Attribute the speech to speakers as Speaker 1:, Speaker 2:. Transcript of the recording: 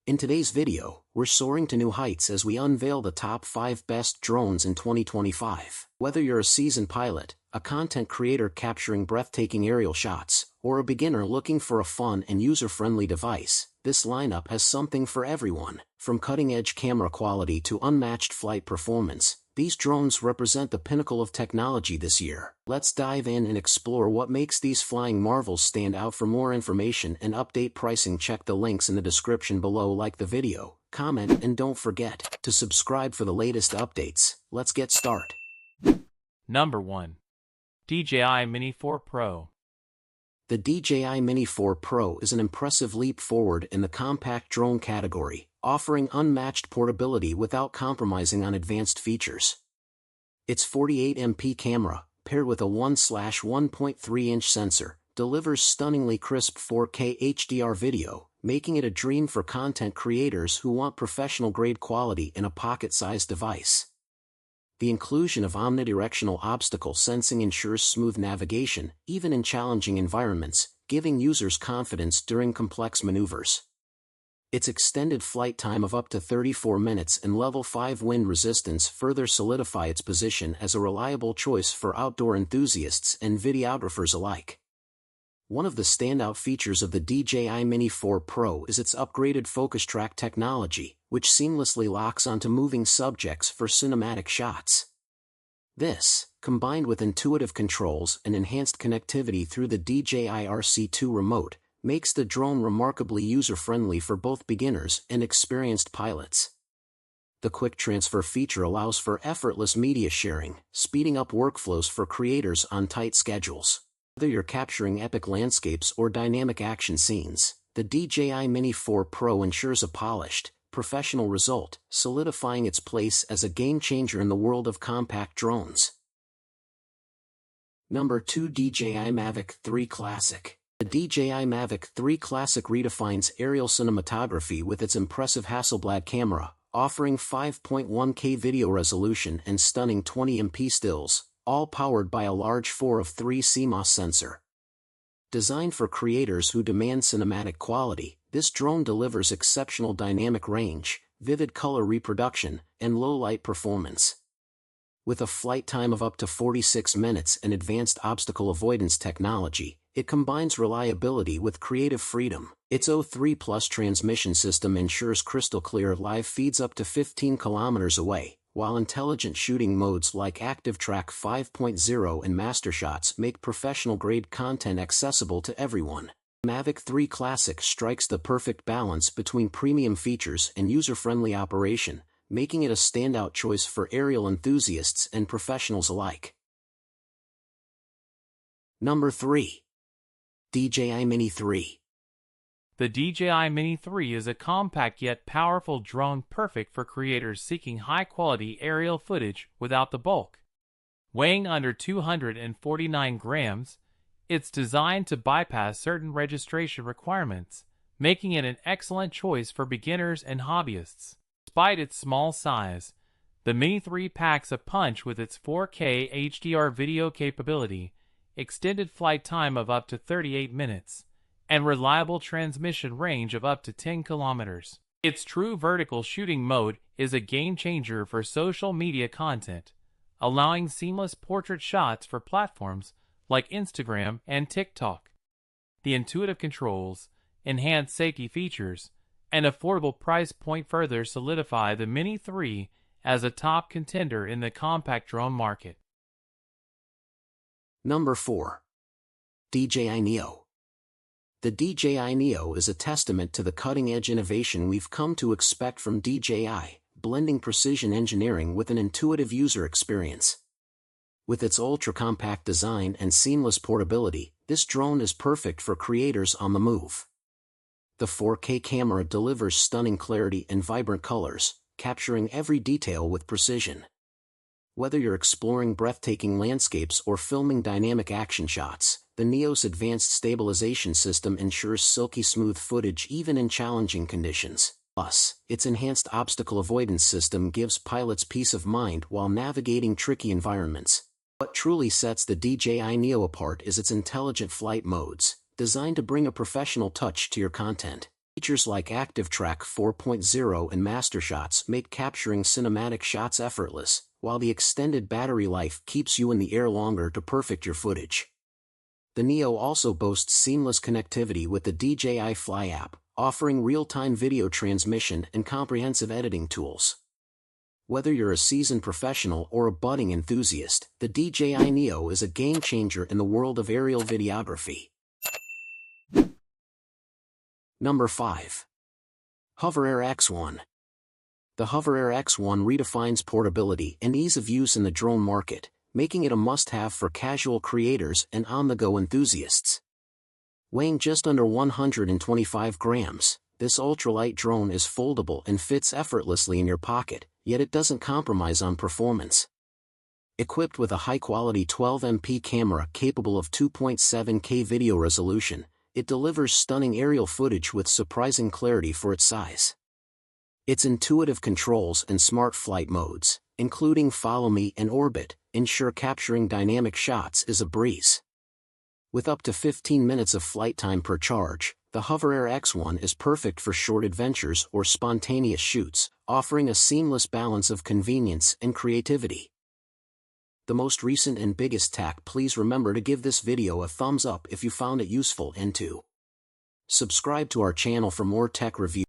Speaker 1: In today's video, we're soaring to new heights as we unveil the top 5 best drones in 2025. Whether you're a seasoned pilot, a content creator capturing breathtaking aerial shots, or a beginner looking for a fun and user-friendly device, this lineup has something for everyone. From cutting-edge camera quality to unmatched flight performance, these drones represent the pinnacle of technology this year. Let's dive in and explore what makes these flying marvels stand out. For more information and update pricing, check the links in the description below. Like the video, comment, and don't forget to subscribe for the latest updates. Let's get started.
Speaker 2: Number 1. DJI Mini 4 Pro.
Speaker 1: The DJI Mini 4 Pro is an impressive leap forward in the compact drone category, offering unmatched portability without compromising on advanced features. Its 48MP camera, paired with a 1/1.3-inch sensor, delivers stunningly crisp 4K HDR video, making it a dream for content creators who want professional-grade quality in a pocket-sized device. The inclusion of omnidirectional obstacle sensing ensures smooth navigation, even in challenging environments, giving users confidence during complex maneuvers. Its extended flight time of up to 34 minutes and level 5 wind resistance further solidify its position as a reliable choice for outdoor enthusiasts and videographers alike. One of the standout features of the DJI Mini 4 Pro is its upgraded focus track technology, which seamlessly locks onto moving subjects for cinematic shots. This, combined with intuitive controls and enhanced connectivity through the DJI RC2 remote, makes the drone remarkably user-friendly for both beginners and experienced pilots. The quick transfer feature allows for effortless media sharing, speeding up workflows for creators on tight schedules. Whether you're capturing epic landscapes or dynamic action scenes, the DJI Mini 4 Pro ensures a polished, professional result, solidifying its place as a game-changer in the world of compact drones. Number 2. DJI Mavic 3 Classic. The DJI Mavic 3 Classic redefines aerial cinematography with its impressive Hasselblad camera, offering 5.1K video resolution and stunning 20MP stills, all powered by a large 4:3 CMOS sensor. Designed for creators who demand cinematic quality, this drone delivers exceptional dynamic range, vivid color reproduction, and low-light performance. With a flight time of up to 46 minutes and advanced obstacle avoidance technology, it combines reliability with creative freedom. Its O3 Plus transmission system ensures crystal-clear live feeds up to 15 kilometers away, while intelligent shooting modes like Active Track 5.0 and Master Shots make professional-grade content accessible to everyone. Mavic 3 Classic strikes the perfect balance between premium features and user-friendly operation, making it a standout choice for aerial enthusiasts and professionals alike. Number 3. DJI Mini 3.
Speaker 2: The DJI Mini 3 is a compact yet powerful drone perfect for creators seeking high-quality aerial footage without the bulk. Weighing under 249 grams, it's designed to bypass certain registration requirements, making it an excellent choice for beginners and hobbyists. Despite its small size, the Mini 3 packs a punch with its 4K HDR video capability, extended flight time of up to 38 minutes, and reliable transmission range of up to 10 kilometers. Its true vertical shooting mode is a game-changer for social media content, allowing seamless portrait shots for platforms like Instagram and TikTok. The intuitive controls, enhanced safety features, and affordable price point further solidify the Mini 3 as a top contender in the compact drone market.
Speaker 1: Number 4. DJI Neo. The DJI Neo is a testament to the cutting-edge innovation we've come to expect from DJI, blending precision engineering with an intuitive user experience. With its ultra-compact design and seamless portability, this drone is perfect for creators on the move. The 4K camera delivers stunning clarity and vibrant colors, capturing every detail with precision. Whether you're exploring breathtaking landscapes or filming dynamic action shots, the Neo's advanced stabilization system ensures silky smooth footage even in challenging conditions. Plus, its enhanced obstacle avoidance system gives pilots peace of mind while navigating tricky environments. What truly sets the DJI Neo apart is its intelligent flight modes, designed to bring a professional touch to your content. Features like Active Track 4.0 and Master Shots make capturing cinematic shots effortless, while the extended battery life keeps you in the air longer to perfect your footage. The Neo also boasts seamless connectivity with the DJI Fly app, offering real-time video transmission and comprehensive editing tools. Whether you're a seasoned professional or a budding enthusiast, the DJI Neo is a game-changer in the world of aerial videography. Number 5. Hover Air X1. The Hover Air X1 redefines portability and ease of use in the drone market, making it a must-have for casual creators and on-the-go enthusiasts. Weighing just under 125 grams, this ultralight drone is foldable and fits effortlessly in your pocket, yet it doesn't compromise on performance. Equipped with a high-quality 12MP camera capable of 2.7K video resolution, it delivers stunning aerial footage with surprising clarity for its size. Its intuitive controls and smart flight modes, including Follow Me and Orbit, ensure capturing dynamic shots is a breeze. With up to 15 minutes of flight time per charge, the Hover Air X1 is perfect for short adventures or spontaneous shoots, offering a seamless balance of convenience and creativity. The most recent and biggest tech. Please remember to give this video a thumbs up if you found it useful and to subscribe to our channel for more tech reviews.